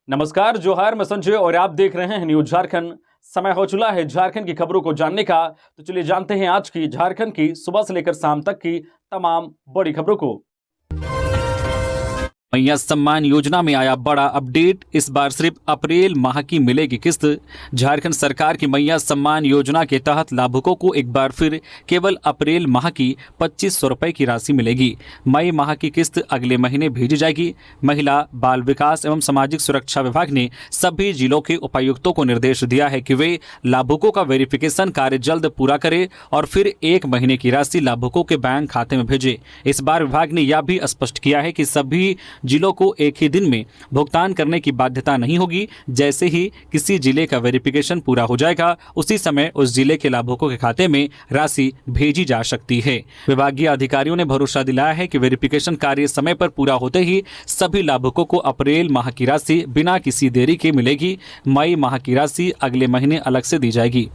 नमस्कार, जोहार, मैं संजय और आप देख रहे हैं न्यूज झारखंड। समय हो चला है झारखंड की खबरों को जानने का, तो चलिए जानते हैं आज की झारखंड की सुबह से लेकर शाम तक की तमाम बड़ी खबरों को। मैया सम्मान योजना में आया बड़ा अपडेट, इस बार सिर्फ अप्रैल माह की मिलेगी किस्त। झारखंड सरकार की मैया सम्मान योजना के तहत लाभुकों को एक बार फिर केवल अप्रैल माह की 2500 रुपए की राशि मिलेगी। मई माह की किस्त अगले महीने भेजी जाएगी। महिला बाल विकास एवं सामाजिक सुरक्षा विभाग ने सभी जिलों के उपायुक्तों को निर्देश दिया है कि वे लाभुकों का वेरिफिकेशन कार्य जल्द पूरा करें और फिर 1 महीने की राशि लाभुकों के बैंक खाते में भेजे। इस बार विभाग ने यह भी स्पष्ट किया है कि सभी जिलों को एक ही दिन में भुगतान करने की बाध्यता नहीं होगी। जैसे ही किसी जिले का वेरिफिकेशन पूरा हो जाएगा, उसी समय उस जिले के लाभुकों के खाते में राशि भेजी जा सकती है। विभागीय अधिकारियों ने भरोसा दिलाया है कि वेरिफिकेशन कार्य समय पर पूरा होते ही सभी लाभुकों को अप्रैल माह की राशि बिना किसी देरी के मिलेगी। मई माह की राशि अगले महीने अलग से दी जाएगी।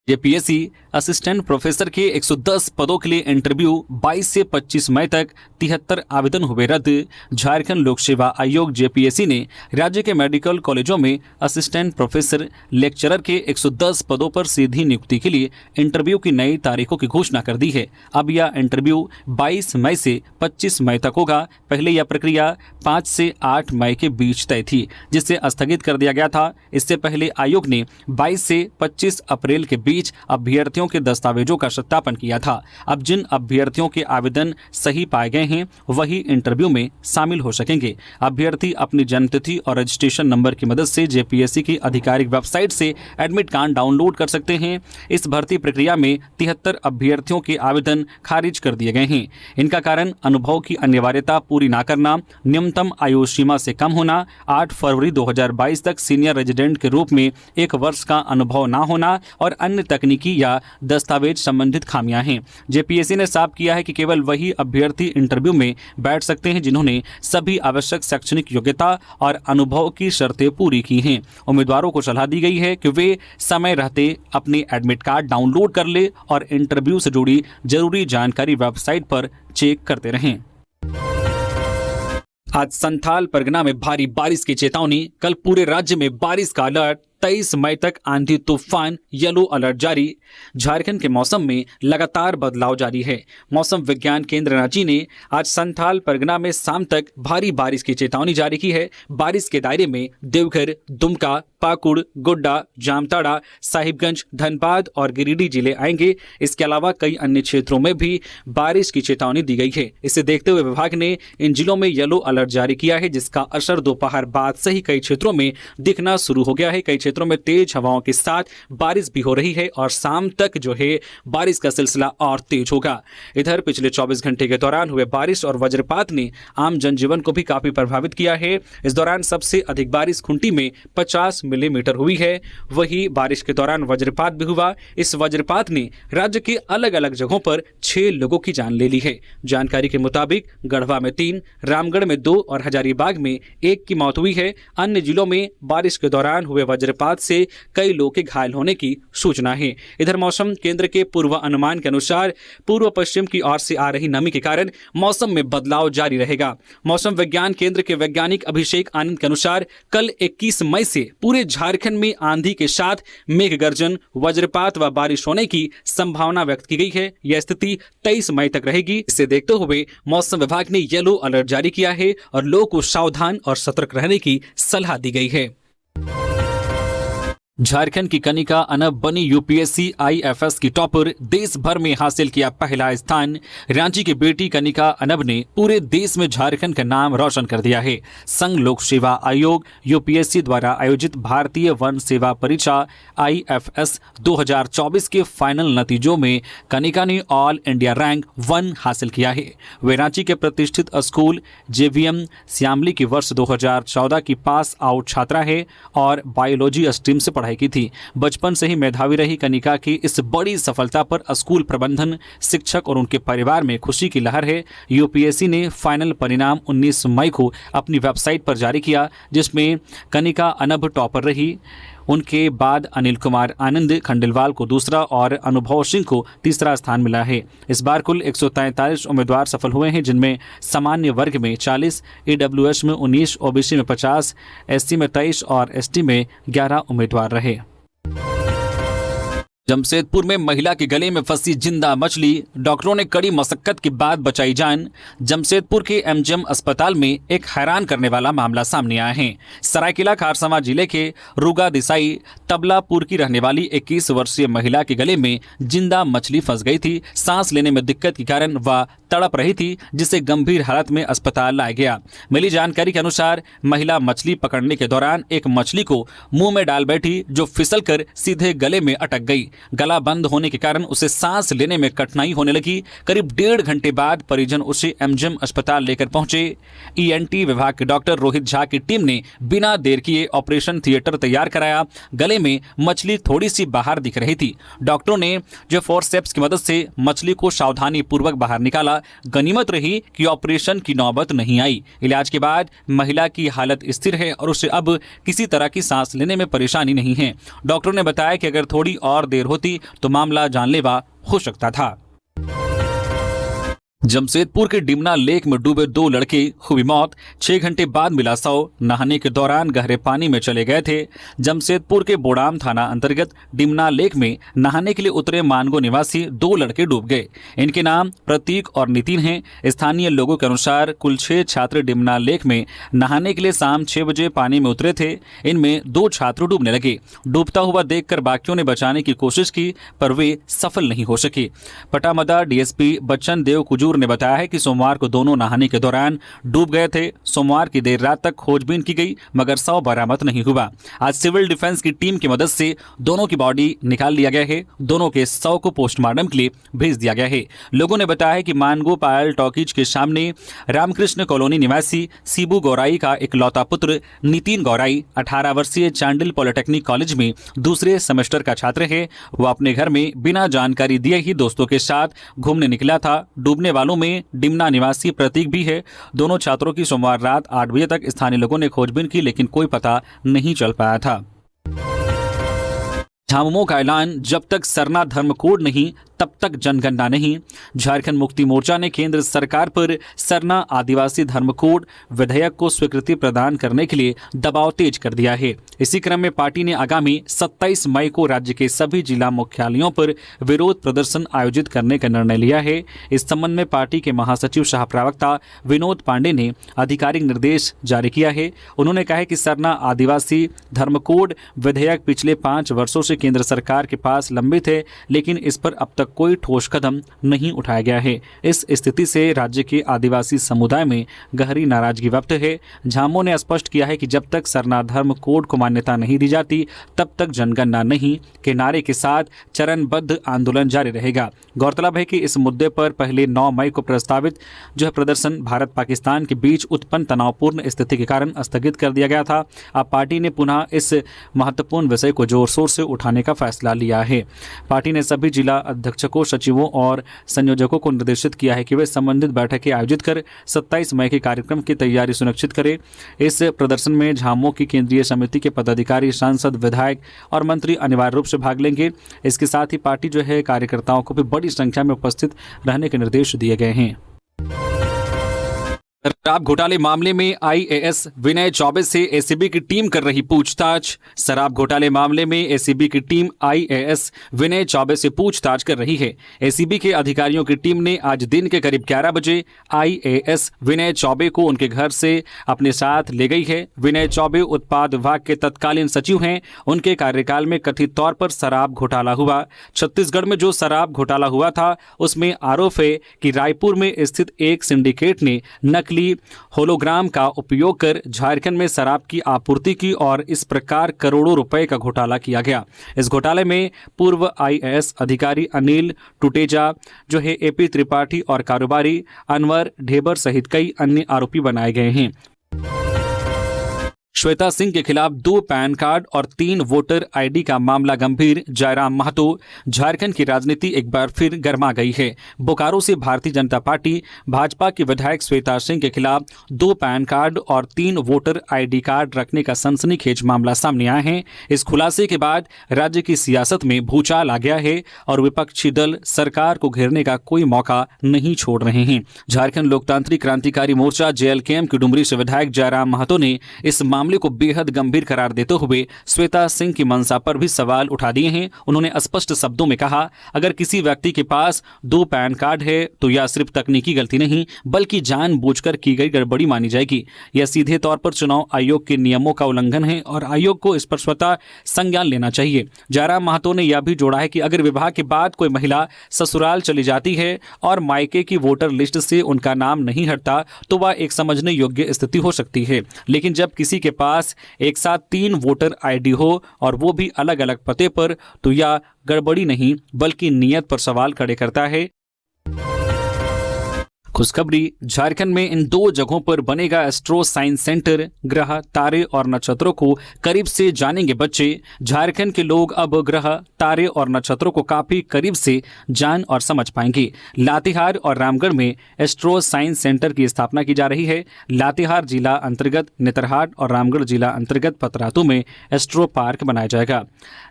जेपीएससी असिस्टेंट प्रोफेसर के 110 पदों के लिए इंटरव्यू 22 से 25 मई तक 73 आवेदन हुए रद्द। झारखंड लोक सेवा आयोग जेपीएससी ने राज्य के मेडिकल कॉलेजों में असिस्टेंट प्रोफेसर लेक्चरर के 110 पदों पर सीधी नियुक्ति के लिए इंटरव्यू की नई तारीखों की घोषणा कर दी है। अब यह इंटरव्यू 22 मई से 25 मई तक होगा। पहले यह प्रक्रिया 5 से 8 मई के बीच तय थी, जिसे स्थगित कर दिया गया था। इससे पहले आयोग ने 22 से 25 अप्रैल के बीच अभ्यर्थियों के दस्तावेजों का सत्यापन किया था। अब जिन अभ्यर्थियों के आवेदन सही पाए गए हैं, वही इंटरव्यू में शामिल हो सकेंगे। अभ्यर्थी अपनी जन्मतिथि और रजिस्ट्रेशन नंबर की मदद से जेपीएससी की आधिकारिक वेबसाइट से एडमिट कार्ड डाउनलोड कर सकते हैं। इस भर्ती प्रक्रिया में 73 अभ्यर्थियों के आवेदन खारिज कर दिए गए हैं। इनका कारण अनुभव की अनिवार्यता पूरी न करना, न्यूनतम आयु सीमा से कम होना, 8 फरवरी 2022 तक सीनियर रेजिडेंट के रूप में 1 वर्ष का अनुभव न होना और अन्य तकनीकी या दस्तावेज संबंधित खामियां हैं। जेपीएससी ने साफ किया है कि केवल वही अभ्यर्थी इंटरव्यू में बैठ सकते हैं जिन्होंने सभी आवश्यक शैक्षणिक योग्यता और अनुभव की शर्तें पूरी की हैं। उम्मीदवारों को सलाह दी गई है कि वे समय रहते अपने एडमिट कार्ड डाउनलोड कर ले और इंटरव्यू से जुड़ी जरूरी जानकारी वेबसाइट पर चेक करते रहें। आज संथाल परगना में भारी बारिश की चेतावनी, कल पूरे राज्य में बारिश का अलर्ट, 23 मई तक आंधी तूफान येलो अलर्ट जारी। झारखंड के मौसम में लगातार बदलाव जारी है। मौसम विज्ञान केंद्र रांची ने आज संथाल परगना में शाम तक भारी बारिश की चेतावनी जारी की है। बारिश के दायरे में देवघर, दुमका, पाकुड़, गोड्डा, जामताड़ा, साहिबगंज, धनबाद और गिरिडीह जिले आएंगे। इसके अलावा कई अन्य क्षेत्रों में भी बारिश की चेतावनी दी गई है। इसे देखते हुए विभाग ने इन जिलों में येलो अलर्ट जारी किया है, जिसका असर दोपहर बाद से ही कई क्षेत्रों में दिखना शुरू हो गया है। कई क्षेत्रों में तेज हवाओं के साथ बारिश भी हो रही है और शाम तक जो है बारिश का सिलसिला और तेज होगा। इधर पिछले 24 घंटे के दौरान हुए बारिश और वज्रपात ने आम जनजीवन को भी काफी प्रभावित किया है। इस दौरान सबसे अधिक बारिश खुंटी में 50 मिलीमीटर हुई है। वहीं बारिश के दौरान वज्रपात भी हुआ। इस वज्रपात ने राज्य के अलग अलग जगहों पर 6 लोगों की जान ले ली है। जानकारी के मुताबिक गढ़वा में 3, रामगढ़ में 2 और हजारीबाग में 1 की मौत हुई है। अन्य जिलों में बारिश के दौरान हुए वज्रपात से कई लोग के घायल होने की सूचना है। इधर मौसम केंद्र के पूर्व अनुमान के अनुसार पूर्व पश्चिम की ओर से आ रही नमी के कारण मौसम में बदलाव जारी रहेगा। मौसम विज्ञान केंद्र के वैज्ञानिक अभिषेक आनंद के अनुसार कल 21 मई से पूरे झारखंड में आंधी के साथ मेघ गर्जन, वज्रपात व बारिश होने की संभावना व्यक्त की गई है। यह स्थिति 23 मई तक रहेगी। इसे देखते हुए मौसम विभाग ने येलो अलर्ट जारी किया है और लोगों को सावधान और सतर्क रहने की सलाह दी गई है। झारखंड की कनिका अनब बनी यूपीएससी आईएफएस की टॉपर, देश भर में हासिल किया पहला स्थान। रांची की बेटी कनिका अनब ने पूरे देश में झारखंड का नाम रोशन कर दिया है। संघ लोक सेवा आयोग यूपीएससी द्वारा आयोजित भारतीय वन सेवा परीक्षा आईएफएस 2024 के फाइनल नतीजों में कनिका ने ऑल इंडिया रैंक 1 हासिल किया है। वे रांची के प्रतिष्ठित स्कूल जेवीएम श्यामली की वर्ष 2014 की पास आउट छात्रा है और बायोलॉजी स्ट्रीम से पढ़ाई की थी। बचपन से ही मेधावी रही कनिका की इस बड़ी सफलता पर स्कूल प्रबंधन, शिक्षक और उनके परिवार में खुशी की लहर है। यूपीएससी ने फाइनल परिणाम 19 मई को अपनी वेबसाइट पर जारी किया, जिसमें कनिका अनब टॉपर रही। उनके बाद अनिल कुमार आनंद खंडेलवाल को दूसरा और अनुभव सिंह को तीसरा स्थान मिला है। इस बार कुल 143 उम्मीदवार सफल हुए हैं, जिनमें सामान्य वर्ग में 40, ईडब्ल्यूएस में 19, ओबीसी में 50, एससी में 23 और एसटी में 11 उम्मीदवार रहे। जमशेदपुर में महिला के गले में फंसी जिंदा मछली, डॉक्टरों ने कड़ी मशक्कत के बाद बचाई जान। जमशेदपुर के एमजीएम अस्पताल में एक हैरान करने वाला मामला सामने आया है। सरायकेला खारसावां जिले के रुगा दिसाई तबलापुर की रहने वाली 21 वर्षीय महिला के गले में जिंदा मछली फंस गई थी। सांस लेने में दिक्कत के कारण वह तड़प रही थी, जिसे गंभीर हालत में अस्पताल लाया गया। मिली जानकारी के अनुसार महिला मछली पकड़ने के दौरान एक मछली को मुंह में डाल बैठी, जो फिसलकर सीधे गले में अटक गई। गला बंद होने के कारण उसे सांस लेने में कठिनाई होने लगी। करीब 1.5 घंटे बाद परिजन उसे एमजीएम अस्पताल लेकर पहुंचे। ईएनटी विभाग के डॉक्टर रोहित झा की टीम ने बिना देर किए ऑपरेशन थिएटर तैयार कराया। गले में मछली थोड़ी सी बाहर दिख रही थी। डॉक्टरों ने जो फोर्सेप्स की मदद से मछली को सावधानी पूर्वक बाहर निकाला। गनीमत रही कि ऑपरेशन की नौबत नहीं आई। इलाज के बाद महिला की हालत स्थिर है और उसे अब किसी तरह की सांस लेने में परेशानी नहीं है। डॉक्टरों ने बताया कि अगर थोड़ी और देर होती तो मामला जानलेवा हो सकता था। जमशेदपुर के डिमना लेक में डूबे 2 लड़के हुई मौत, 6 घंटे बाद मिला शव। नहाने के दौरान गहरे पानी में चले गए थे। जमशेदपुर के बोडाम थाना अंतर्गत डिमना लेक में नहाने के लिए उतरे मानगो निवासी 2 लड़के डूब गए। इनके नाम प्रतीक और नितिन हैं। स्थानीय लोगों के अनुसार कुल 6 छात्र डिमना लेक में नहाने के लिए शाम 6 बजे पानी में उतरे थे। इनमें 2 छात्र डूबने लगे। डूबता हुआ देखकर बाकियों ने बचाने की कोशिश की, पर वे सफल नहीं हो सके। पटामदा डीएसपी बच्चन देव कुजूर ने बताया है कि सोमवार को दोनों नहाने के दौरान डूब गए थे। सोमवार की देर रात तक खोजबीन की गई, मगर शव बरामद नहीं हुआ। आज सिविल डिफेंस की टीम की मदद से दोनों की बॉडी निकाल लिया गया है। दोनों के शव को पोस्टमार्टम के लिए भेज दिया गया है। लोगों ने बताया है कि मानगो पायल टॉकीज के सामने रामकृष्ण कॉलोनी निवासी शिबू गौराई का इकलौता पुत्र नितिन गौराई 18 वर्षीय चांडिल पॉलिटेक्निक कॉलेज में दूसरे सेमेस्टर का छात्र है। वह अपने घर में बिना जानकारी दिए ही दोस्तों के साथ घूमने निकला था। डूबने वालों में डिमना निवासी प्रतीक भी है। दोनों छात्रों की सोमवार रात 8 बजे तक स्थानीय लोगों ने खोजबीन की, लेकिन कोई पता नहीं चल पाया था। झामुमो का ऐलान, जब तक सरना धर्म कोड नहीं तब तक जनगणना नहीं। झारखंड मुक्ति मोर्चा ने केंद्र सरकार पर सरना आदिवासी धर्म कोड विधेयक को स्वीकृति प्रदान करने के लिए दबाव तेज कर दिया है। इसी क्रम में पार्टी ने आगामी 27 मई को राज्य के सभी जिला मुख्यालयों पर विरोध प्रदर्शन आयोजित करने का निर्णय लिया है। इस संबंध में पार्टी के महासचिव सह प्रवक्ता विनोद पांडे ने आधिकारिक निर्देश जारी किया है। उन्होंने कहा है कि सरना आदिवासी धर्म कोड विधेयक पिछले 5 वर्षों से केंद्र सरकार के पास लंबित है, लेकिन इस पर अब तक कोई ठोस कदम नहीं उठाया गया है। इस स्थिति से राज्य के आदिवासी समुदाय में गहरी नाराजगी व्यक्त है। झामो ने स्पष्ट किया है कि जब तक सरना धर्म कोड को मान्यता नहीं दी जाती, तब तक जनगणना नहीं के नारे के साथ चरणबद्ध आंदोलन जारी रहेगा। गौरतलब है कि इस मुद्दे पर पहले 9 मई को प्रस्तावित प्रदर्शन भारत पाकिस्तान के बीच उत्पन्न तनावपूर्ण स्थिति के कारण स्थगित कर दिया गया था। अब पार्टी ने पुनः इस महत्वपूर्ण विषय को जोर शोर से उठाने का फैसला लिया है। पार्टी ने सभी जिला अध्यक्षों, सचिवों और संयोजकों को निर्देशित किया है कि वे संबंधित बैठकें आयोजित कर 27 मई के कार्यक्रम की तैयारी सुनिश्चित करें। इस प्रदर्शन में झामुमो की केंद्रीय समिति के पदाधिकारी, सांसद, विधायक और मंत्री अनिवार्य रूप से भाग लेंगे। इसके साथ ही पार्टी कार्यकर्ताओं को भी बड़ी संख्या में उपस्थित रहने के निर्देश दिए गए हैं। शराब घोटाले मामले में आईएएस विनय चौबे से एसीबी की टीम कर रही पूछताछ। शराब घोटाले मामले में एसीबी की टीम आईएएस विनय चौबे से पूछताछ कर रही है। एसीबी के अधिकारियों की टीम ने आज दिन के करीब 11 बजे आईएएस विनय चौबे को उनके घर से अपने साथ ले गई है। विनय चौबे उत्पाद विभाग के तत्कालीन सचिव हैं। उनके कार्यकाल में कथित तौर पर शराब घोटाला हुआ। छत्तीसगढ़ में जो शराब घोटाला हुआ था, उसमें आरोप है कि रायपुर में स्थित एक सिंडिकेट ने नकली होलोग्राम का उपयोग कर झारखंड में शराब की आपूर्ति की और इस प्रकार करोड़ों रुपए का घोटाला किया गया। इस घोटाले में पूर्व आईएएस अधिकारी अनिल टुटेजा एपी त्रिपाठी और कारोबारी अनवर ढेबर सहित कई अन्य आरोपी बनाए गए हैं। श्वेता सिंह के खिलाफ 2 पैन कार्ड और 3 वोटर आईडी का मामला गंभीर। जयराम महतो। झारखंड की राजनीति एक बार फिर गर्मा गई है। बोकारो से भारतीय जनता पार्टी भाजपा की विधायक श्वेता सिंह के खिलाफ 2 पैन कार्ड और 3 वोटर आईडी कार्ड रखने का सनसनीखेज मामला सामने आया है। इस खुलासे के बाद राज्य की सियासत में भूचाल आ गया है और विपक्षी दल सरकार को घेरने का कोई मौका नहीं छोड़ रहे हैं। झारखंड लोकतांत्रिक क्रांतिकारी मोर्चा जेएलकेएम की डुमरी से विधायक जयराम महतो ने इस मामले को बेहद गंभीर करार देते हुए श्वेता सिंह की मंशा पर भी सवाल उठा दिए हैं। उन्होंने स्पष्ट शब्दों में कहा, अगर किसी व्यक्ति के पास 2 पैन कार्ड है तो यह सिर्फ तकनीकी गलती नहीं बल्कि जानबूझकर की गई गड़बड़ी मानी जाएगी। यह सीधे तौर पर चुनाव आयोग के नियमों का उल्लंघन है और आयोग को इस पर स्वतः संज्ञान लेना चाहिए। जयराम महतो ने यह भी जोड़ा है कि अगर विवाह के बाद कोई महिला ससुराल चली जाती है और मायके की वोटर लिस्ट से उनका नाम नहीं हटता तो वह एक समझने योग्य स्थिति हो सकती है, लेकिन जब किसी के पास एक साथ 3 वोटर आईडी हो और वो भी अलग अलग पते पर तो यह गड़बड़ी नहीं बल्कि नियत पर सवाल खड़े करता है। खुशखबरी, झारखंड में इन 2 जगहों पर बनेगा एस्ट्रो साइंस सेंटर। ग्रह, तारे और नक्षत्रों को करीब से जानेंगे बच्चे। झारखंड के लोग अब ग्रह, तारे और नक्षत्रों को काफी करीब से जान और समझ पाएंगे। लातेहार और रामगढ़ में एस्ट्रो साइंस सेंटर की स्थापना की जा रही है। लातेहार जिला अंतर्गत नेतरहाट और रामगढ़ जिला अंतर्गत पतरातू में एस्ट्रो पार्क बनाया जाएगा।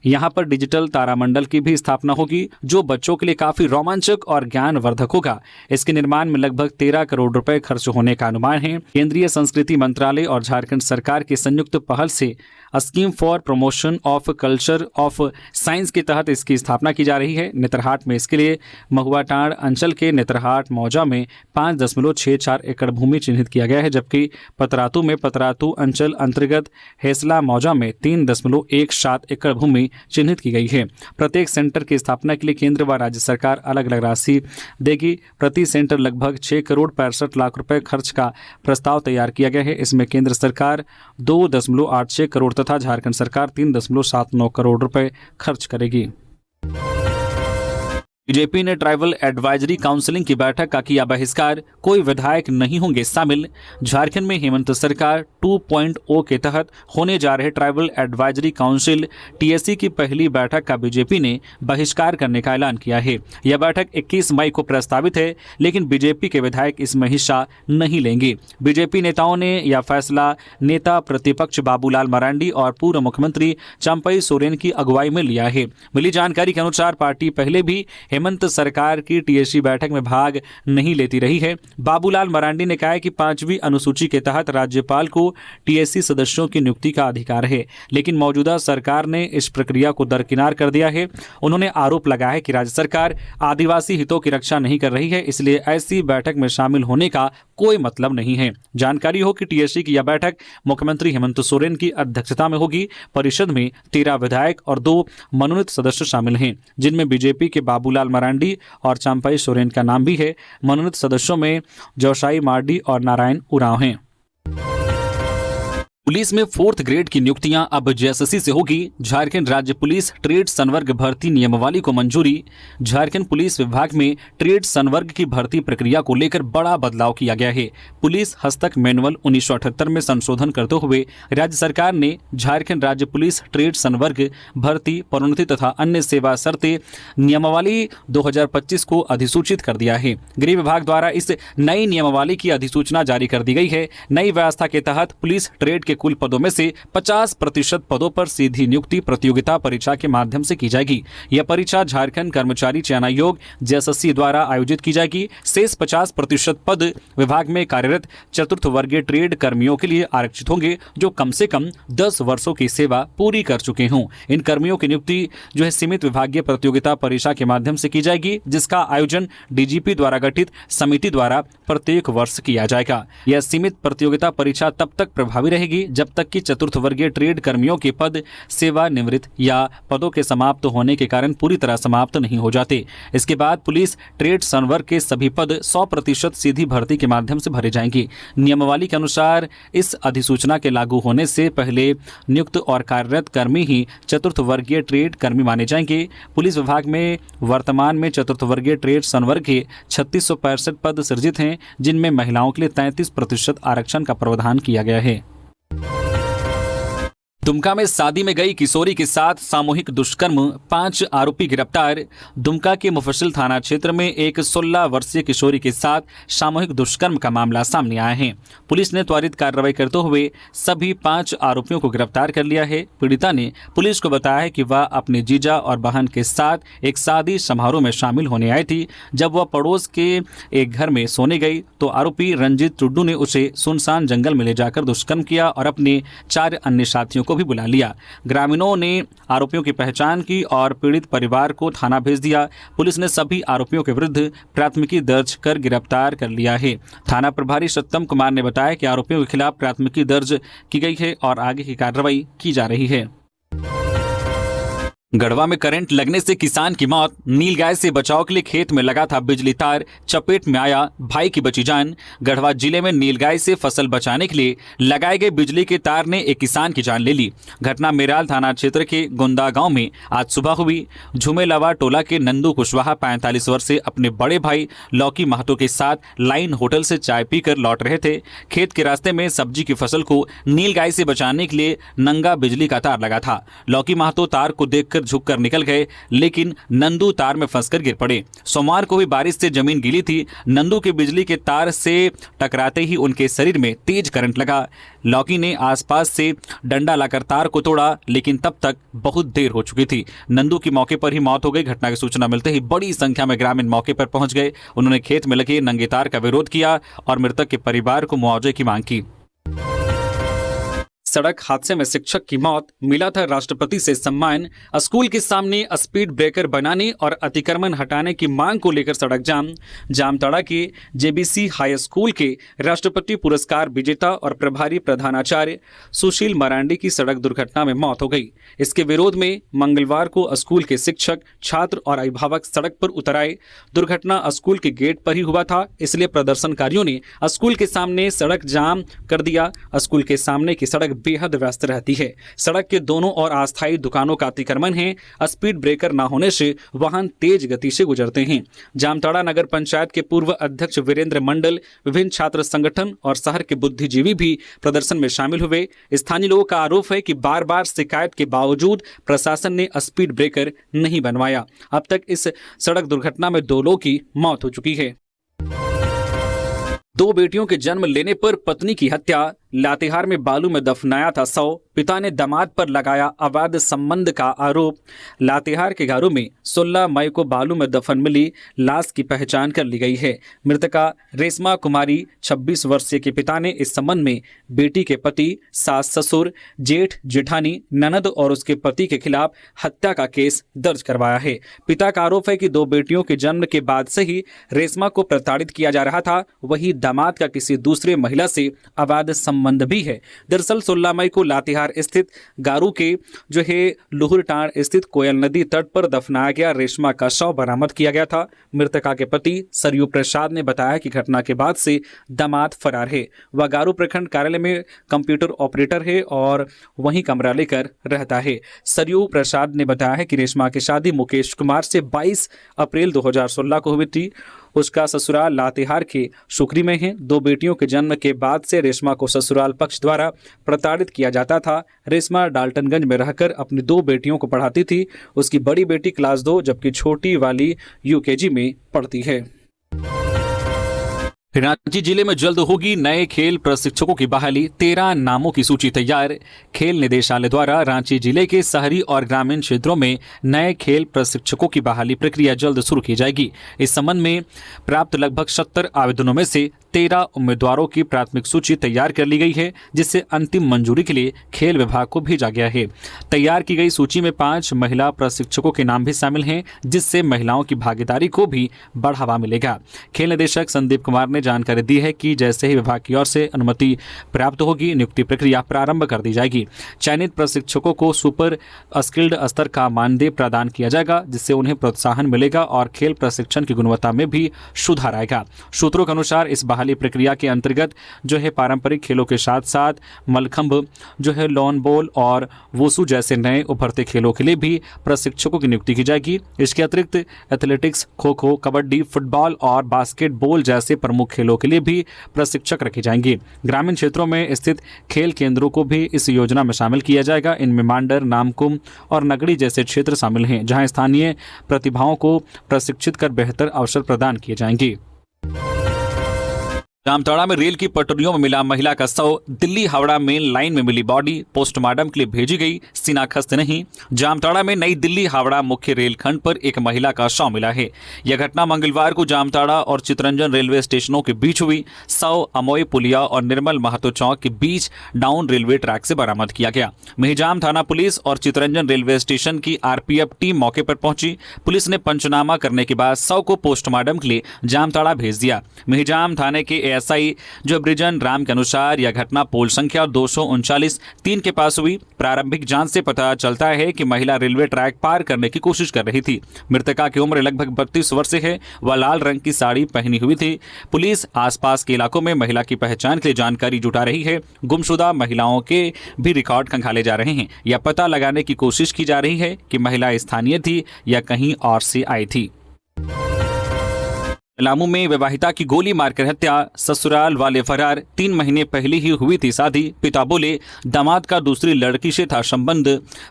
यहाँ पर डिजिटल तारामंडल की भी स्थापना होगी जो बच्चों के लिए काफी रोमांचक और ज्ञानवर्धक होगा। इसके निर्माण में लगभग 13 करोड़ रुपए खर्च होने का अनुमान है। केंद्रीय संस्कृति मंत्रालय और झारखंड सरकार की संयुक्त पहल से scheme for promotion of culture of science के तहत इसकी स्थापना की जा रही है। नेतरहाट में इसके लिए महुआटांड़ अंचल के नेतरहाट मौजा में 5.64 एकड़ भूमि चिन्हित किया गया है, जबकि पतरातू में पतरातू अंचल अंतर्गत हेसला मौजा में 3.17 एकड़ भूमि चिन्हित की गई है। प्रत्येक सेंटर की स्थापना के लिए केंद्र व राज्य सरकार अलग अलग राशि देगी। प्रति सेंटर लगभग 6 करोड़ 65 लाख रुपए खर्च का प्रस्ताव तैयार किया गया है। इसमें केंद्र सरकार 2.86 करोड़ तथा झारखंड सरकार 3.79 करोड़ रुपए खर्च करेगी। बीजेपी ने ट्राइबल एडवाइजरी काउंसिलिंग की बैठक का किया बहिष्कार। कोई विधायक नहीं होंगे शामिल। झारखंड में हेमंत सरकार 2.0 के तहत होने जा रहे ट्राइबल एडवाइजरी काउंसिल टीएससी की पहली बैठक का बीजेपी ने बहिष्कार करने का ऐलान किया है। यह बैठक 21 मई को प्रस्तावित है, लेकिन बीजेपी के विधायक इसमें हिस्सा नहीं लेंगे। बीजेपी नेताओं ने यह फैसला नेता प्रतिपक्ष बाबूलाल मरांडी और पूर्व मुख्यमंत्री चंपई सोरेन की अगुवाई में लिया है। मिली जानकारी के अनुसार पार्टी पहले भी हेमंत सरकार की टीएससी बैठक में भाग नहीं लेती रही है। बाबूलाल मरांडी ने कहा है कि 5वीं अनुसूची के तहत राज्यपाल को टीएससी सदस्यों की नियुक्ति का अधिकार है, लेकिन मौजूदा सरकार ने इस प्रक्रिया को दरकिनार कर दिया है। उन्होंने आरोप लगाया है कि राज्य सरकार आदिवासी हितों की रक्षा नहीं कर रही है, इसलिए ऐसी बैठक में शामिल होने का कोई मतलब नहीं है। जानकारी हो कि टीएससी की यह बैठक मुख्यमंत्री हेमंत सोरेन की अध्यक्षता में होगी। परिषद में 13 विधायक और 2 मनोनीत सदस्य शामिल हैं, जिनमें बीजेपी के बाबूलाल मरांडी और चंपई सोरेन का नाम भी है। मनोनीत सदस्यों में जोशाई मार्डी और नारायण उरांव हैं। पुलिस में 4th ग्रेड की नियुक्तियां अब जेएसएससी से होगी। झारखंड राज्य पुलिस ट्रेड संवर्ग भर्ती नियमावली को मंजूरी। झारखंड पुलिस विभाग में ट्रेड संवर्ग की भर्ती प्रक्रिया को लेकर बड़ा बदलाव किया गया है। पुलिस हस्तक मैनुअल 1978 में संशोधन करते हुए राज्य सरकार ने झारखंड राज्य पुलिस ट्रेड संवर्ग भर्ती, पदोन्नति तथा अन्य सेवा शर्तें नियमावली 2025 को अधिसूचित कर दिया है। गृह विभाग द्वारा इस नई नियमावली की अधिसूचना जारी कर दी गई है। नई व्यवस्था के तहत पुलिस ट्रेड के कुल पदों में से 50% पदों पर सीधी नियुक्ति प्रतियोगिता परीक्षा के माध्यम से की जाएगी। यह परीक्षा झारखंड कर्मचारी चयन आयोग जेएसएससी द्वारा आयोजित की जाएगी। शेष 50% पद विभाग में कार्यरत चतुर्थ वर्गीय ट्रेड कर्मियों के लिए आरक्षित होंगे, जो कम से कम 10 वर्षों की सेवा पूरी कर चुके हों। इन कर्मियों की नियुक्ति जो है सीमित विभागीय प्रतियोगिता परीक्षा के माध्यम से की जाएगी, जिसका आयोजन डीजीपी द्वारा गठित समिति द्वारा प्रत्येक वर्ष किया जाएगा। यह सीमित प्रतियोगिता परीक्षा तब तक प्रभावी रहेगी जब तक कि चतुर्थ वर्गीय ट्रेड कर्मियों के पद सेवानिवृत्त या पदों के समाप्त होने के कारण पूरी तरह समाप्त नहीं हो जाते। इसके बाद पुलिस ट्रेड संवर्ग के सभी पद 100% सीधी भर्ती के माध्यम से भरे जाएंगे। नियमावली के अनुसार इस अधिसूचना के लागू होने से पहले नियुक्त और कार्यरत कर्मी ही चतुर्थ वर्गीय ट्रेड कर्मी माने जाएंगे। पुलिस विभाग में वर्तमान में चतुर्थ वर्गीय ट्रेड संवर्ग के 3665 पद सृजित हैं, जिनमें महिलाओं के लिए 33% आरक्षण का प्रावधान किया गया है। दुमका में शादी में गई किशोरी के साथ सामूहिक दुष्कर्म, 5 आरोपी गिरफ्तार। दुमका के मुफस्सिल थाना क्षेत्र में एक 16 वर्षीय किशोरी के साथ सामूहिक दुष्कर्म का मामला सामने आया है। पुलिस ने त्वरित कार्रवाई करते हुए सभी 5 आरोपियों को गिरफ्तार कर लिया है। पीड़िता ने पुलिस को बताया है कि वह अपने जीजा और बहन के साथ एक शादी समारोह में शामिल होने आई थी। जब वह पड़ोस के एक घर में सोने गई तो आरोपी रंजीत टुड्डू ने उसे सुनसान जंगल में ले जाकर दुष्कर्म किया और अपने 4 अन्य साथियों को भी बुला लिया। ग्रामीणों ने आरोपियों की पहचान की और पीड़ित परिवार को थाना भेज दिया। पुलिस ने सभी आरोपियों के विरुद्ध प्राथमिकी दर्ज कर गिरफ्तार कर लिया है। थाना प्रभारी सत्यम कुमार ने बताया कि आरोपियों के खिलाफ प्राथमिकी दर्ज की गई है और आगे की कार्रवाई की जा रही है। गढ़वा में करंट लगने से किसान की मौत, नीलगाय से बचाव के लिए खेत में लगा था बिजली तार, चपेट में आया, भाई की बची जान। गढ़वा जिले में नीलगाय से फसल बचाने के लिए लगाए गए बिजली के तार ने एक किसान की जान ले ली। घटना मेराल थाना क्षेत्र के गोंदा गांव में आज सुबह हुई। झुमेलावा टोला के नंदू कुशवाहा 45 वर्ष से अपने बड़े भाई लौकी महतो के साथ लाइन होटल से चाय पीकर लौट रहे थे। खेत के रास्ते में सब्जी की फसल को नीलगाय से बचाने के लिए नंगा बिजली का तार लगा था। लौकी महतो तार को देखकर झुककर निकल गए, लेकिन नंदू तार में फंसकर गिर पड़े। सोमवार को भी बारिश से जमीन गीली थी। नंदू के बिजली के तार से टकराते ही उनके शरीर में तेज करंट लगा। लौकी ने आसपास से डंडा लाकर तार को तोड़ा, लेकिन तब तक बहुत देर हो चुकी थी। नंदू की मौके पर ही मौत हो गई। घटना की सूचना मिलते ही बड़ी संख्या में ग्रामीण मौके पर पहुंच गए। उन्होंने खेत में लगे नंगे तार का विरोध किया और मृतक के परिवार को मुआवजे की मांग की। सड़क हादसे में शिक्षक की मौत, मिला था राष्ट्रपति से सम्मान। स्कूल के सामने स्पीड ब्रेकर बनाने और अतिक्रमण हटाने की मांग को लेकर सड़क जाम। जामताड़ा के जेबीसी हाई स्कूल के राष्ट्रपति पुरस्कार विजेता और प्रभारी प्रधानाचार्य सुशील मरांडी की सड़क दुर्घटना में मौत हो गई। इसके विरोध में मंगलवार को स्कूल के शिक्षक, छात्र और अभिभावक सड़क पर उतर आए। दुर्घटना स्कूल के गेट पर ही हुआ था, इसलिए प्रदर्शनकारियों ने स्कूल के सामने सड़क जाम कर दिया। स्कूल के सामने की सड़क बेहद व्यस्त रहती है। सड़क के दोनों ओर अस्थायी दुकानों का अतिक्रमण है। स्पीड ब्रेकर न होने से वाहन तेज गति से गुजरते हैं। जामताड़ा नगर पंचायत के पूर्व अध्यक्ष वीरेंद्र मंडल, विभिन्न छात्र संगठन और शहर के बुद्धिजीवी भी प्रदर्शन में शामिल हुए। स्थानीय लोगों का आरोप है कि बार बार शिकायत के बावजूद प्रशासन ने स्पीड ब्रेकर नहीं बनवाया। अब तक इस सड़क दुर्घटना में 2 लोगों की मौत हो चुकी है। 2 बेटियों के जन्म लेने पर पत्नी की हत्या, लातेहार में बालू में दफनाया था शव, पिता ने दामाद पर लगाया अवैध संबंध का आरोप। लातेहार के घरों में 16 मई को बालू में दफन मिली लाश की पहचान कर ली गई है। मृतका रेशमा कुमारी 26 वर्षीय के पिता ने इस संबंध में बेटी के पति, सास ससुर, जेठ जेठानी, ननद और उसके पति के खिलाफ हत्या का केस दर्ज करवाया है। पिता का आरोप है कि 2 बेटियों के जन्म के बाद से ही रेशमा को प्रताड़ित किया जा रहा था। वही दामाद का किसी दूसरे महिला से अवैध संबंध भी है। दरअसल 16 मई को लातेहार स्थित गारू के जो है लुहुरटांड स्थित कोयल नदी तट पर दफनाया गया रेशमा का शव बरामद किया गया था। मृतका के पति सरयू प्रसाद ने बताया कि घटना के बाद से दामाद फरार है। वह गारू प्रखंड कार्यालय में कंप्यूटर ऑपरेटर है और वहीं कमरा लेकर रहता है। सरयू प्रसाद ने बताया है कि रेशमा की शादी मुकेश कुमार से 22 अप्रैल 2016 को हुई थी। उसका ससुराल लातेहार के शुक्री में है। 2 बेटियों के जन्म के बाद से रेशमा को ससुराल पक्ष द्वारा प्रताड़ित किया जाता था। रेशमा डाल्टनगंज में रहकर अपनी 2 बेटियों को पढ़ाती थी। उसकी बड़ी बेटी क्लास 2 जबकि छोटी वाली यूकेजी में पढ़ती है। रांची जिले में जल्द होगी नए खेल प्रशिक्षकों की बहाली, 13 नामों की सूची तैयार। खेल निदेशालय द्वारा रांची जिले के शहरी और ग्रामीण क्षेत्रों में नए खेल प्रशिक्षकों की बहाली प्रक्रिया जल्द शुरू की जाएगी। इस संबंध में प्राप्त लगभग 70 आवेदनों में से 13 उम्मीदवारों की प्राथमिक सूची तैयार कर ली गई है, जिससे अंतिम मंजूरी के लिए खेल विभाग को भेजा गया है। तैयार की गई सूची में 5 महिला प्रशिक्षकों के नाम भी शामिल हैं, जिससे महिलाओं की भागीदारी को भी बढ़ावा मिलेगा। खेल निदेशक संदीप कुमार ने जानकारी दी है कि जैसे ही विभाग की ओर से अनुमति प्राप्त होगी, नियुक्ति प्रक्रिया प्रारंभ कर दी जाएगी। चयनित प्रशिक्षकों को सुपर स्किल्ड स्तर का मानदेय प्रदान किया जाएगा, जिससे उन्हें प्रोत्साहन मिलेगा और खेल प्रशिक्षण की गुणवत्ता में भी सुधार आएगा। सूत्रों के अनुसार इस बहाली प्रक्रिया के अंतर्गत जो है पारंपरिक खेलों के साथ साथ मलखंभ जो है लॉन बॉल और वुशु जैसे नए उभरते खेलों के लिए भी प्रशिक्षकों की नियुक्ति की जाएगी। इसके अतिरिक्त एथलेटिक्स, खो खो, कबड्डी, फुटबॉल और बास्केटबॉल जैसे प्रमुख खेलों के लिए भी प्रशिक्षक रखे जाएंगे। ग्रामीण क्षेत्रों में स्थित खेल केंद्रों को भी इस योजना में शामिल किया जाएगा। इनमें मांडर, नामकुम और नगड़ी जैसे क्षेत्र शामिल हैं, जहां स्थानीय प्रतिभाओं को प्रशिक्षित कर बेहतर अवसर प्रदान किए जाएंगे। जामताड़ा में रेल की पटरियों में मिला महिला का शव, दिल्ली हावड़ा मेन लाइन में मिली बॉडी पोस्टमार्टम के लिए भेजी गई, शिनाख्त नहीं। जामताड़ा में नई दिल्ली हावड़ा मुख्य रेलखंड पर एक महिला का शव मिला है। यह घटना मंगलवार को जामताड़ा और चितरंजन रेलवे स्टेशनों के बीच हुई। शव अमोई पुलिया और निर्मल महतो चौक के बीच डाउन रेलवे ट्रैक से बरामद किया गया। मेहिजाम थाना पुलिस और चितरंजन रेलवे स्टेशन की आरपीएफ टीम मौके पर पहुंची। पुलिस ने पंचनामा करने के बाद शव को पोस्टमार्टम के लिए जामताड़ा भेज दिया। मेहिजाम थाने के एएसआई जो ब्रिजन राम के अनुसार यह घटना पोल संख्या 239-3 के पास हुई। प्रारंभिक जांच से पता चलता है कि महिला रेलवे ट्रैक पार करने की कोशिश कर रही थी। मृतका की उम्र लगभग 32 वर्ष है। वह लाल रंग की साड़ी पहनी हुई थी। पुलिस आसपास के इलाकों में महिला की पहचान के लिए जानकारी जुटा रही है। गुमशुदा महिलाओं के भी रिकॉर्ड खंगाले जा रहे हैं। यह पता लगाने की कोशिश की जा रही है कि महिला स्थानीय थी या कहीं और से आई थी। पलामू में विवाहिता की गोली मारकर हत्या, ससुराल वाले फरार। 3 महीने पहले ही हुई थी शादी। पिता बोले दामाद का दूसरी लड़की से था संबंध।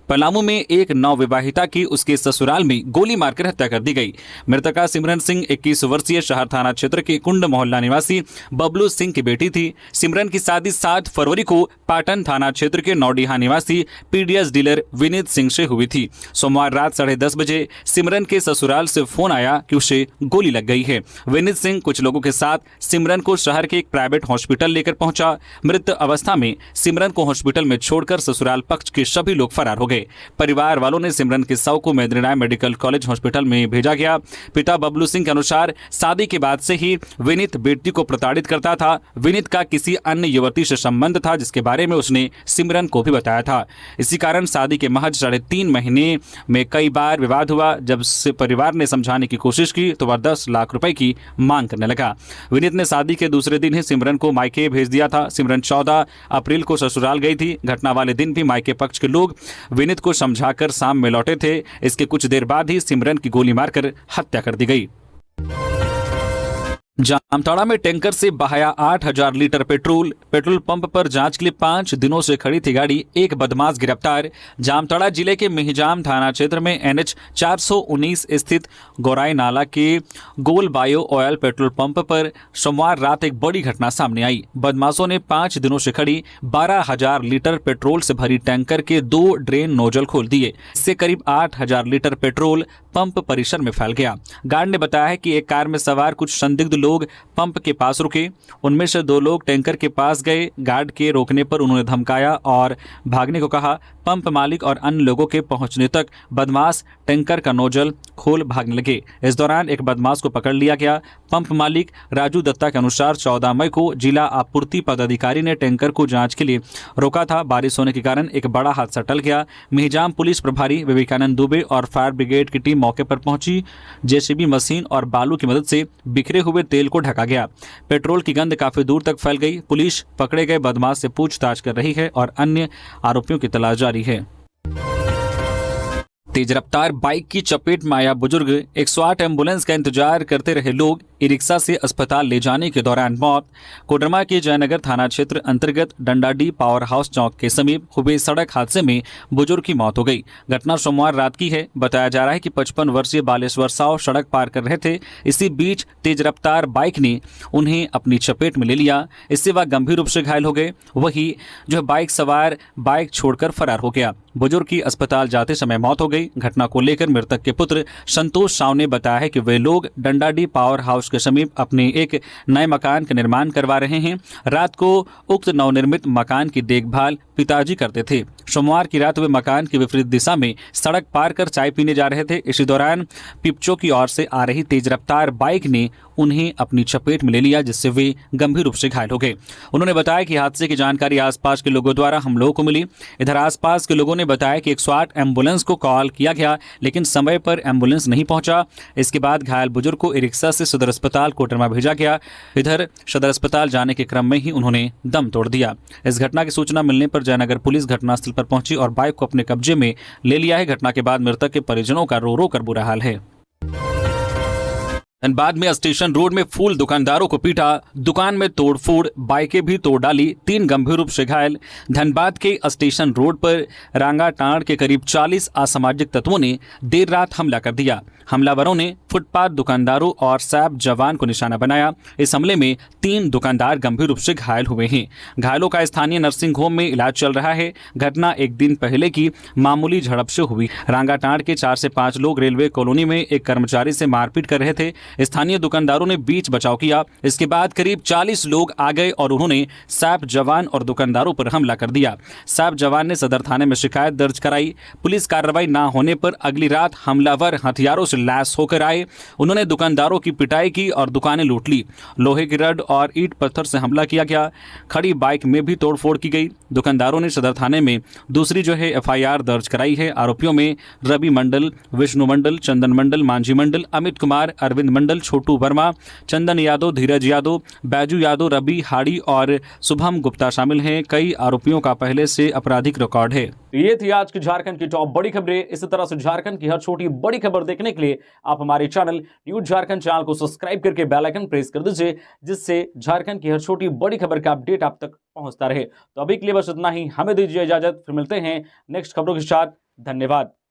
पलामू में एक नवविवाहिता की उसके ससुराल में गोली मारकर हत्या कर दी गई। मृतका सिमरन सिंह 21 वर्षीय शहर थाना क्षेत्र के कुंड मोहल्ला निवासी बबलू सिंह की बेटी थी। सिमरन की शादी 7 फरवरी को पाटन थाना क्षेत्र के नौडीहा निवासी पीडीएस डीलर विनीत सिंह से हुई थी। सोमवार रात 10:30 बजे सिमरन के ससुराल से फोन आया कि उसे गोली लग गई है। विनीत सिंह कुछ लोगों के साथ सिमरन को शहर के एक प्राइवेट हॉस्पिटल लेकर पहुंचा। मृत अवस्था में सिमरन को हॉस्पिटल में छोड़कर ससुराल पक्ष के सभी लोग फरार हो गए। परिवार वालों ने सिमरन के शव को मेदिनीराय मेडिकल कॉलेज हॉस्पिटल में भेजा गया। पिता बबलू सिंह के अनुसार शादी के बाद से ही विनीत बेटी को प्रताड़ित करता था। विनीत का किसी अन्य युवती से संबंध था, जिसके बारे में उसने सिमरन को भी बताया था। इसी कारण शादी के महज 3.5 महीने में कई बार विवाद हुआ। जब से परिवार ने समझाने की कोशिश की तो वह 10 लाख रुपए की मांग करने लगा। विनीत ने शादी के दूसरे दिन ही सिमरन को मायके भेज दिया था। सिमरन 14 अप्रैल को ससुराल गई थी। घटना वाले दिन भी मायके पक्ष के लोग विनीत को समझाकर शाम में लौटे थे। इसके कुछ देर बाद ही सिमरन की गोली मारकर हत्या कर दी गई। जामताड़ा में टैंकर से बहाया 8000 लीटर पेट्रोल। पेट्रोल पंप पर जांच के लिए 5 दिनों से खड़ी थी गाड़ी। एक बदमाश गिरफ्तार। जामताड़ा जिले के मेहिजाम थाना क्षेत्र में NH 419 स्थित गौराई नाला के गोल बायो ऑयल पेट्रोल पंप पर सोमवार रात एक बड़ी घटना सामने आई। बदमाशों ने 5 दिनों से खड़ी 12000 लीटर पेट्रोल से भरी टैंकर के 2 ड्रेन नोजल खोल दिए। इससे करीब 8000 लीटर पेट्रोल पंप परिसर में फैल गया। गार्ड ने बताया है कि एक कार में सवार कुछ संदिग्ध लोग पंप के पास रुके। उनमें से 2 लोग टैंकर के पास गए। गार्ड के रोकने पर उन्होंने धमकाया और भागने को कहा। पंप मालिक और अन्य लोगों के पहुंचने तक बदमाश टैंकर का नोजल खोल भागने लगे। इस दौरान एक बदमाश को पकड़ लिया गया। पंप मालिक राजू दत्ता के अनुसार 14 मई को जिला आपूर्ति पदाधिकारी ने टैंकर को जांच के लिए रोका था। बारिश होने के कारण एक बड़ा हादसा टल गया। मेहिजाम पुलिस प्रभारी विवेकानंद दुबे और फायर ब्रिगेड की टीम मौके पर पहुंची। जेसीबी मशीन और बालू की मदद से बिखरे हुए तेल को ढका गया। पेट्रोल की गंध काफी दूर तक फैल गई। पुलिस पकड़े गए बदमाश से पूछताछ कर रही है और अन्य आरोपियों की तलाश जारी है। तेज रफ्तार बाइक की चपेट में आया बुजुर्ग। 108 एम्बुलेंस का इंतजार करते रहे लोग। ई रिक्शा से अस्पताल ले जाने के दौरान मौत। कोडरमा के जयनगर थाना क्षेत्र अंतर्गत डंडाडी पावर हाउस चौक के समीप हुए सड़क हादसे में बुजुर्ग की मौत हो गई। घटना सोमवार रात की है। बताया जा रहा है कि 55 वर्षीय बालेश्वर साव सड़क पार कर रहे थे। इसी बीच तेज रफ्तार बाइक ने उन्हें अपनी चपेट में ले लिया। इससे वह गंभीर रूप से घायल हो गए। वही जो बाइक सवार बाइक छोड़कर फरार हो गया। बुजुर्ग की अस्पताल जाते समय मौत हो गई। घटना को लेकर मृतक के पुत्र संतोष साव ने बताया है कि वे लोग डंडाडी पावर हाउस के समीप अपने एक नए मकान का निर्माण करवा रहे हैं। रात को उक्त नवनिर्मित मकान की देखभाल पिताजी करते थे। सोमवार की रात वे मकान की विपरीत दिशा में सड़क पार कर चाय पीने जा रहे थे। इसी दौरान पिपचो की ओर से आ रही तेज रफ्तार बाइक ने उन्हें अपनी चपेट में ले लिया, जिससे वे गंभीर रूप से घायल हो गए। उन्होंने बताया कि हादसे की जानकारी आसपास के लोगों द्वारा हम लोगों को मिली। इधर आसपास के लोगों ने बताया कि 108 एम्बुलेंस को कॉल किया गया, लेकिन समय पर एम्बुलेंस नहीं पहुंचा। इसके बाद घायल बुजुर्ग को ई रिक्शा से सदर अस्पताल कोडरमा भेजा गया। इधर सदर अस्पताल जाने के क्रम में ही उन्होंने दम तोड़ दिया। इस घटना की सूचना मिलने पर जयनगर पुलिस घटनास्थल पर पहुंची और बाइक को अपने कब्जे में ले लिया है। घटना के बाद मृतक के परिजनों का रो रो कर बुरा हाल है। धनबाद में स्टेशन रोड में फूल दुकानदारों को पीटा, दुकान में तोड़फोड़, बाइकें भी तोड़ डाली, 3 गंभीर रूप से घायल। धनबाद के स्टेशन रोड पर रांगाटांड़ के करीब 40 असामाजिक तत्वों ने देर रात हमला कर दिया। हमलावरों ने फुटपाथ दुकानदारों और सैप जवान को निशाना बनाया। इस हमले में 3 दुकानदार गंभीर रूप से घायल हुए हैं। घायलों का स्थानीय नर्सिंग होम में इलाज चल रहा है। घटना एक दिन पहले की मामूली झड़प से हुई। रांगाटांड़ के 4 से 5 लोग रेलवे कॉलोनी में एक कर्मचारी से मारपीट कर रहे थे। स्थानीय दुकानदारों ने बीच बचाव किया। इसके बाद करीब 40 लोग आ गए और उन्होंने सैप जवान और दुकानदारों पर हमला कर दिया। सैप जवान ने सदर थाने में शिकायत दर्ज कराई। पुलिस कार्रवाई न होने पर अगली रात हमलावर हथियारों से लैस होकर आए। उन्होंने दुकानदारों की पिटाई की और दुकानें लूट ली। लोहे की रड और ईंट पत्थर से हमला किया गया। खड़ी बाइक में भी तोड़फोड़ की गई। दुकानदारों ने सदर थाने में दूसरी FIR दर्ज कराई है। आरोपियों में रवि मंडल, विष्णु मंडल, चंदन मंडल, मांझी मंडल, अमित कुमार, अरविंद मंडल, छोटू वर्मा, चंदन यादव, धीरज यादव, बैजू यादव, रवि हाड़ी और शुभम गुप्ता शामिल हैं। कई आरोपियों का पहले से आपराधिक रिकॉर्ड है। ये थी आज की झारखंड की टॉप बड़ी खबरें। इसी तरह से झारखंड की हर छोटी बड़ी खबर देखने के लिए आप हमारे चैनल न्यूज झारखंड चैनल को सब्सक्राइब करके बेल आइकन प्रेस कर दीजिए, जिससे झारखंड की हर छोटी बड़ी खबर का अपडेट आप तक पहुंचता रहे। तो अभी के लिए बस इतना ही। हमें दीजिए इजाजत, फिर मिलते हैं नेक्स्ट खबरों के साथ। धन्यवाद।